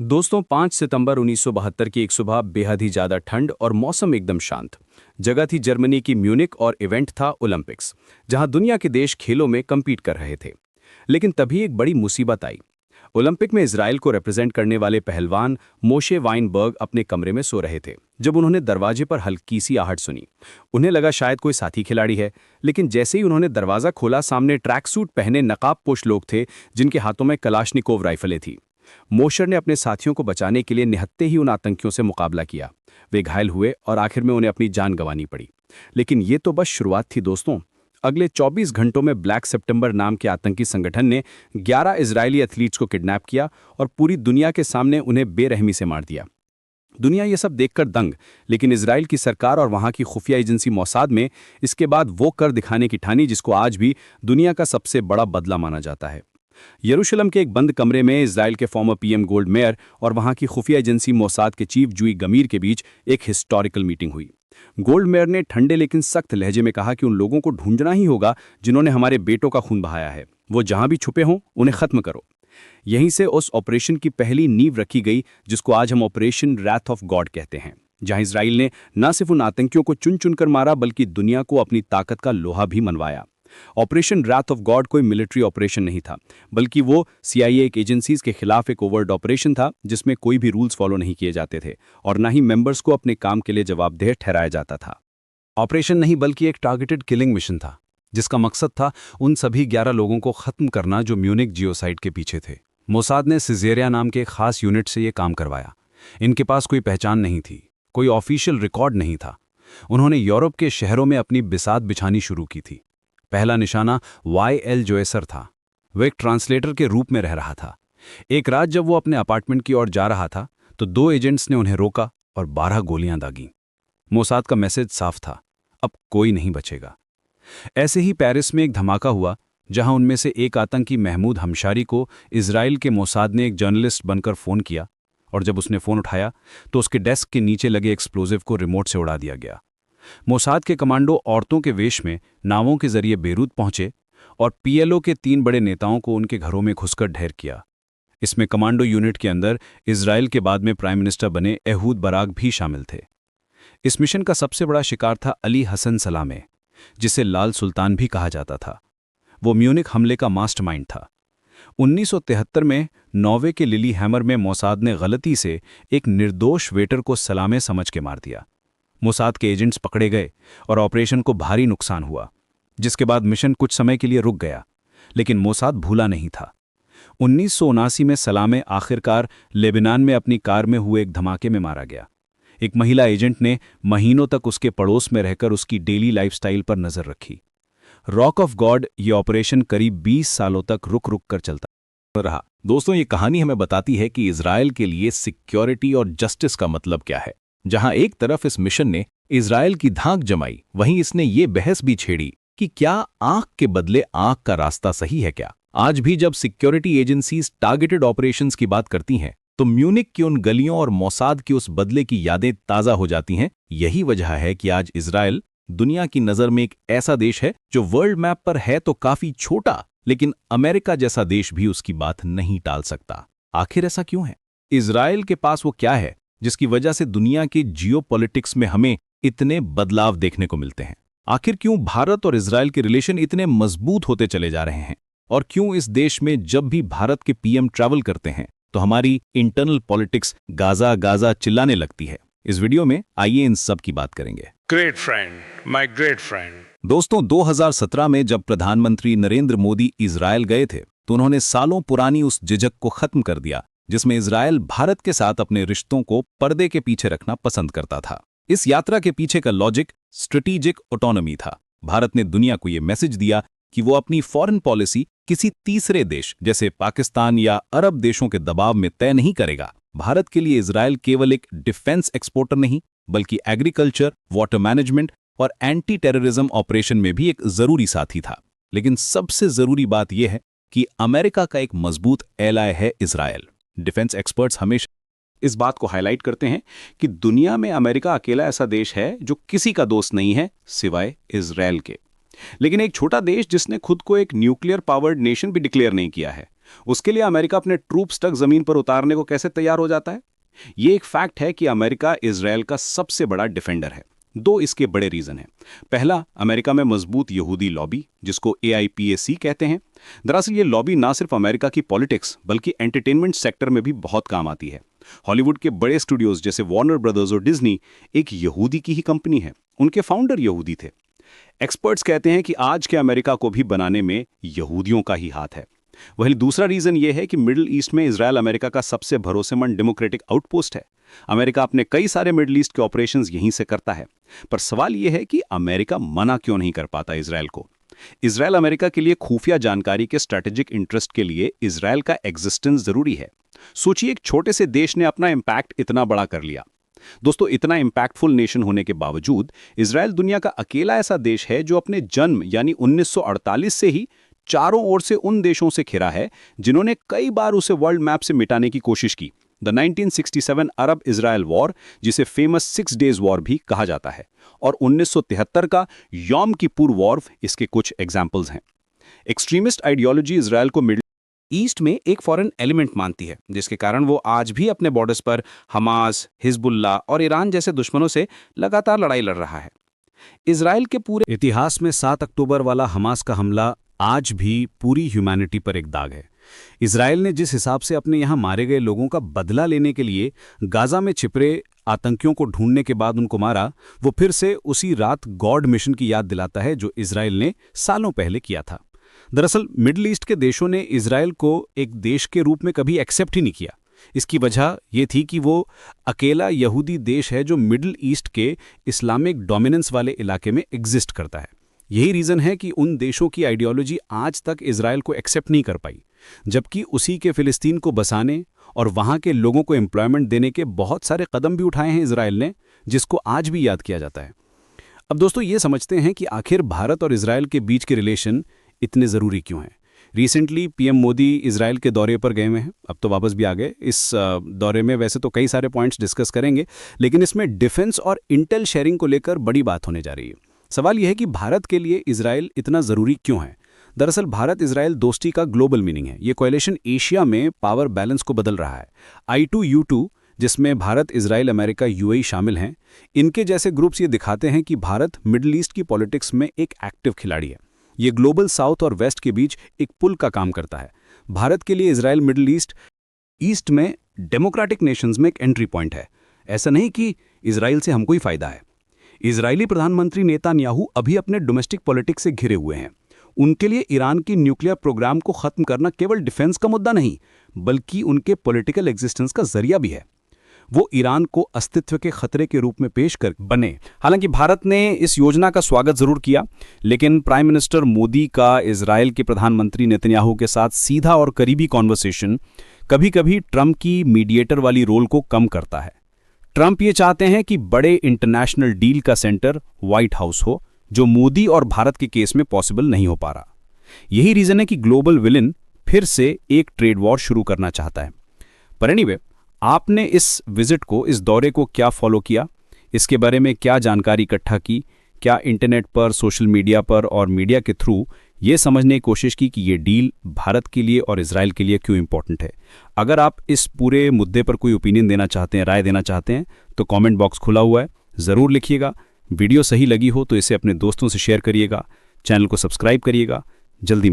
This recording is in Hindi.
दोस्तों 5 सितंबर 1972 की एक सुबह बेहद ही ज़्यादा ठंड और मौसम एकदम शांत। जगह थी जर्मनी की म्यूनिक और इवेंट था ओलंपिक्स, जहां दुनिया के देश खेलों में कम्पीट कर रहे थे। लेकिन तभी एक बड़ी मुसीबत आई। ओलंपिक में इजराइल को रिप्रेजेंट करने वाले पहलवान मोशे वाइनबर्ग अपने कमरे में सो रहे थे जब उन्होंने दरवाजे पर हल्की सी आहट सुनी। उन्हें लगा शायद कोई साथी खिलाड़ी है, लेकिन जैसे ही उन्होंने दरवाज़ा खोला, सामने ट्रैक सूट पहने नकाबपोश लोग थे जिनके हाथों में कलाशनिकोव राइफलें थी। मोशर ने अपने साथियों को बचाने के लिए निहत्ते ही उन आतंकियों से मुकाबला किया। वे घायल हुए और आखिर में उन्हें अपनी जान गंवानी पड़ी। लेकिन ये तो बस शुरुआत थी दोस्तों। अगले 24 घंटों में ब्लैक सितंबर नाम के आतंकी संगठन ने 11 इजरायली एथलीट्स को किडनैप किया और पूरी दुनिया के सामने उन्हें बेरहमी से मार दिया। दुनिया ये सब देखकर दंग, लेकिन इजराइल की सरकार और वहां की खुफिया एजेंसी मोसाद में इसके बाद वो कर दिखाने की ठानी जिसको आज भी दुनिया का सबसे बड़ा बदला माना जाता है। यरूशलेम के एक बंद कमरे में इजराइल के फॉर्मर पीएम गोल्ड मेयर और वहां की खुफिया एजेंसी मोसाद के चीफ जूई गमीर के बीच एक हिस्टोरिकल मीटिंग हुई। गोल्ड मेयर ने ठंडे लेकिन सख्त लहजे में कहा कि उन लोगों को ढूंढना ही होगा जिन्होंने हमारे बेटों का खून बहाया है। वो जहां भी छुपे हों, उन्हें खत्म करो। यहीं से उस ऑपरेशन की पहली नींव रखी गई जिसको आज हम ऑपरेशन रैथ ऑफ गॉड कहते हैं, जहां इजराइल ने न सिर्फ उन आतंकियों को चुन चुनकर मारा बल्कि दुनिया को अपनी ताकत का लोहा भी मनवाया। ऑपरेशन रैथ ऑफ गॉड कोई मिलिट्री ऑपरेशन नहीं था, बल्कि वो सीआईए एजेंसीज के खिलाफ एक ओवर्ट ऑपरेशन था जिसमें कोई भी रूल्स फॉलो नहीं किए जाते थे और न ही मेंबर्स को अपने काम के लिए जवाबदेह ठहराया जाता था। ऑपरेशन नहीं बल्कि एक टारगेटेड किलिंग मिशन था जिसका मकसद था उन सभी 11 लोगों को खत्म करना जो म्यूनिक जियोसाइट के पीछे थे। मोसाद ने सिजेरिया नाम के एक खास यूनिट से ये काम करवाया। इनके पास कोई पहचान नहीं थी, कोई ऑफिशियल रिकॉर्ड नहीं था। उन्होंने यूरोप के शहरों में अपनी बिसात बिछानी शुरू की थी। पहला निशाना वाई.एल. जोएसर था। वो एक ट्रांसलेटर के रूप में रह रहा था। एक रात जब वो अपने अपार्टमेंट की ओर जा रहा था तो 2 एजेंट्स ने उन्हें रोका और 12 गोलियां दागीं। मोसाद का मैसेज साफ था, अब कोई नहीं बचेगा। ऐसे ही पेरिस में एक धमाका हुआ जहां उनमें से एक आतंकी महमूद हमशारी को इजराइल के मोसाद ने एक जर्नलिस्ट बनकर फ़ोन किया और जब उसने फ़ोन उठाया तो उसके डेस्क के नीचे लगे एक्सप्लोजिव को रिमोट से उड़ा दिया गया। मोसाद के कमांडो औरतों के वेश में नावों के जरिए बेरूत पहुंचे और पीएलओ के 3 बड़े नेताओं को उनके घरों में घुसकर ढेर किया। इसमें कमांडो यूनिट के अंदर इजराइल के बाद में प्राइम मिनिस्टर बने एहूद बराक भी शामिल थे। इस मिशन का सबसे बड़ा शिकार था अली हसन सलामे, जिसे लाल सुल्तान भी कहा जाता था। वो म्यूनिक हमले का मास्टरमाइंड था। 1973 में नॉर्वे के लिली हैमर में मोसाद ने गलती से एक निर्दोष वेटर को सलामे समझ के मार दिया। मोसाद के एजेंट्स पकड़े गए और ऑपरेशन को भारी नुकसान हुआ, जिसके बाद मिशन कुछ समय के लिए रुक गया। लेकिन मोसाद भूला नहीं था। 1979 में सलामे आखिरकार लेबनान में अपनी कार में हुए एक धमाके में मारा गया। एक महिला एजेंट ने महीनों तक उसके पड़ोस में रहकर उसकी डेली लाइफस्टाइल पर नजर रखी। रॉक ऑफ गॉड ये ऑपरेशन करीब 20 सालों तक रुक रुक कर चलता रहा। दोस्तों, ये कहानी हमें बताती है कि इजराइल के लिए सिक्योरिटी और जस्टिस का मतलब क्या है। जहां एक तरफ इस मिशन ने इजराइल की धाक जमाई, वहीं इसने ये बहस भी छेड़ी कि क्या आंख के बदले आंख का रास्ता सही है क्या। आज भी जब सिक्योरिटी एजेंसीज टारगेटेड ऑपरेशंस की बात करती हैं तो म्यूनिक की उन गलियों और मोसाद की उस बदले की यादें ताजा हो जाती हैं। यही वजह है कि आज इजराइल दुनिया की नजर में एक ऐसा देश है जो वर्ल्ड मैप पर है तो काफी छोटा, लेकिन अमेरिका जैसा देश भी उसकी बात नहीं टाल सकता। आखिर ऐसा क्यों है? इजराइल के पास वो क्या है जिसकी वजह से दुनिया के जियोपॉलिटिक्स में हमें इतने बदलाव देखने को मिलते हैं? आखिर क्यों भारत और इजराइल के रिलेशन इतने मजबूत होते चले जा रहे हैं? और क्यों इस देश में जब भी भारत के पीएम ट्रैवल करते हैं तो हमारी इंटरनल पॉलिटिक्स गाजा गाजा चिल्लाने लगती है? इस वीडियो में आइए इन सब की बात करेंगे। Great friend, my great friend. दोस्तों, 2017 में जब प्रधानमंत्री नरेंद्र मोदी इजराइल गए थे तो उन्होंने सालों पुरानी उस झिझक को खत्म कर दिया जिसमें इजराइल भारत के साथ अपने रिश्तों को पर्दे के पीछे रखना पसंद करता था। इस यात्रा के पीछे का लॉजिक स्ट्रेटेजिक ऑटोनॉमी था। भारत ने दुनिया को यह मैसेज दिया कि वो अपनी फॉरेन पॉलिसी किसी तीसरे देश जैसे पाकिस्तान या अरब देशों के दबाव में तय नहीं करेगा। भारत के लिए इजराइल केवल एक डिफेंस एक्सपोर्टर नहीं, बल्कि एग्रीकल्चर, वाटर मैनेजमेंट और एंटी टेररिज्म ऑपरेशन में भी एक जरूरी साथी था। लेकिन सबसे जरूरी बात यह है कि अमेरिका का एक मजबूत एलाय है इजराइल। डिफेंस एक्सपर्ट्स हमेशा इस बात को हाईलाइट करते हैं कि दुनिया में अमेरिका अकेला ऐसा देश है जो किसी का दोस्त नहीं है सिवाय इजराइल के। लेकिन एक छोटा देश जिसने खुद को एक न्यूक्लियर पावर्ड नेशन भी डिक्लेयर नहीं किया है, उसके लिए अमेरिका अपने ट्रूप्स तक जमीन पर उतारने को कैसे तैयार हो जाता है? ये एक फैक्ट है कि अमेरिका इजरायल का सबसे बड़ा डिफेंडर है। दो इसके बड़े रीजन हैं। पहला, अमेरिका में मजबूत यहूदी लॉबी, जिसको AIPAC कहते हैं। दरअसल ये लॉबी ना सिर्फ अमेरिका की पॉलिटिक्स बल्कि एंटरटेनमेंट सेक्टर में भी बहुत काम आती है। हॉलीवुड के बड़े स्टूडियोज जैसे वार्नर ब्रदर्स और डिज्नी एक यहूदी की ही कंपनी है। उनके फाउंडर यहूदी थे। एक्सपर्ट्स कहते हैं कि आज के अमेरिका को भी बनाने में यहूदियों का ही हाथ है। वहीं दूसरा रीजन यह है कि मिडिल ईस्ट में इजरायल अमेरिका का सबसे भरोसेमंद डेमोक्रेटिक आउटपोस्ट है। अमेरिका अपने कई सारे मिडिल ईस्ट के ऑपरेशंस यहीं से करता है। पर सवाल यह है कि अमेरिका मना क्यों नहीं कर पाता इजरायल को? इजरायल अमेरिका के लिए खुफिया जानकारी के स्ट्रेटेजिक इंटरेस्ट के लिए इजरायल का एग्जिस्टेंस जरूरी है। सोचिए, एक छोटे से देश ने अपना इंपैक्ट इतना बड़ा कर लिया। दोस्तों, इतना इंपैक्टफुल नेशन होने के बावजूद इजरायल दुनिया का अकेला ऐसा देश है जो अपने जन्म यानी 1948 से ही चारों ओर से उन देशों से घिरा है जिन्होंने कई बार उसे वर्ल्ड मैप से मिटाने की कोशिश की। द 1967 अरब इजरायल वॉर, जिसे फेमस 6 डेज वॉर भी कहा जाता है, और 1973 का यौम किपुर वॉर इसके कुछ एग्जाम्पल्स हैं। एक्सट्रीमिस्ट आइडियोलॉजी इजरायल को मिडिल ईस्ट में एक फॉरेन एलिमेंट मानती है, जिसके कारण वो आज भी अपने बॉर्डर्स पर हमास, हिजबुल्ला और ईरान जैसे दुश्मनों से लगातार लड़ाई लड़ रहा है। इजरायल के पूरे इतिहास में 7 अक्टूबर वाला हमास का हमला आज भी पूरी ह्यूमैनिटी पर एक दाग है। इजरायल ने जिस हिसाब से अपने यहाँ मारे गए लोगों का बदला लेने के लिए गाजा में छिपरे आतंकियों को ढूंढने के बाद उनको मारा, वो फिर से उसी रात गॉड मिशन की याद दिलाता है जो इजरायल ने सालों पहले किया था। दरअसल मिडिल ईस्ट के देशों ने इजरायल को एक देश के रूप में कभी एक्सेप्ट ही नहीं किया। इसकी वजह ये थी कि वो अकेला यहूदी देश है जो मिडिल ईस्ट के इस्लामिक डोमिनेंस वाले इलाके में एग्जिस्ट करता है। यही रीज़न है कि उन देशों की आइडियोलॉजी आज तक इजरायल को एक्सेप्ट नहीं कर पाई, जबकि उसी के फिलिस्तीन को बसाने और वहाँ के लोगों को एम्प्लॉयमेंट देने के बहुत सारे कदम भी उठाए हैं इजरायल ने, जिसको आज भी याद किया जाता है। अब दोस्तों, ये समझते हैं कि आखिर भारत और इजरायल के बीच के रिलेशन इतने ज़रूरी क्यों हैं। रिसेंटली PM मोदी इजरायल के दौरे पर गए हुए हैं, अब तो वापस भी आ गए। इस दौरे में वैसे तो कई सारे पॉइंट्स डिस्कस करेंगे, लेकिन इसमें डिफेंस और इंटेल शेयरिंग को लेकर बड़ी बात होने जा रही है। सवाल यह है कि भारत के लिए इजरायल इतना ज़रूरी क्यों है। दरअसल भारत इजरायल दोस्ती का ग्लोबल मीनिंग है। ये कोएलिशन एशिया में पावर बैलेंस को बदल रहा है। I2U2, जिसमें भारत, इजरायल, अमेरिका, UAE शामिल हैं, इनके जैसे ग्रुप्स ये दिखाते हैं कि भारत मिडिल ईस्ट की पॉलिटिक्स में एक एक्टिव खिलाड़ी है। ये ग्लोबल साउथ और वेस्ट के बीच एक पुल का काम करता है। भारत के लिए इजरायल मिडिल ईस्ट में डेमोक्रेटिक नेशंस में एक एंट्री पॉइंट है। ऐसा नहीं कि इजरायल से हमको ही फायदा है। इजरायली प्रधानमंत्री नेतान्याहू अभी अपने डोमेस्टिक पॉलिटिक्स से घिरे हुए हैं। उनके लिए ईरान की न्यूक्लियर प्रोग्राम को खत्म करना केवल डिफेंस का मुद्दा नहीं, बल्कि उनके पॉलिटिकल एग्जिस्टेंस का जरिया भी है। वो ईरान को अस्तित्व के खतरे के रूप में पेश कर बने। हालांकि भारत ने इस योजना का स्वागत जरूर किया, लेकिन प्राइम मिनिस्टर मोदी का इजरायल के प्रधानमंत्री नेतन्याहू के साथ सीधा और करीबी कॉन्वर्सेशन कभी-कभी ट्रंप की मीडिएटर वाली रोल को कम करता है। ट्रंप ये चाहते हैं कि बड़े इंटरनेशनल डील का सेंटर व्हाइट हाउस हो, जो मोदी और भारत के केस में पॉसिबल नहीं हो पा रहा। यही रीजन है कि ग्लोबल विलन फिर से एक ट्रेड वॉर शुरू करना चाहता है। पर एनीवे, आपने इस विजिट को, इस दौरे को क्या फॉलो किया, इसके बारे में क्या जानकारी इकट्ठा की, क्या इंटरनेट पर, सोशल मीडिया पर और मीडिया के थ्रू ये समझने की कोशिश की कि ये डील भारत के लिए और इजरायल के लिए क्यों इंपॉर्टेंट है। अगर आप इस पूरे मुद्दे पर कोई ओपिनियन देना चाहते हैं, राय देना चाहते हैं, तो कमेंट बॉक्स खुला हुआ है, ज़रूर लिखिएगा। वीडियो सही लगी हो तो इसे अपने दोस्तों से शेयर करिएगा, चैनल को सब्सक्राइब करिएगा। जल्दी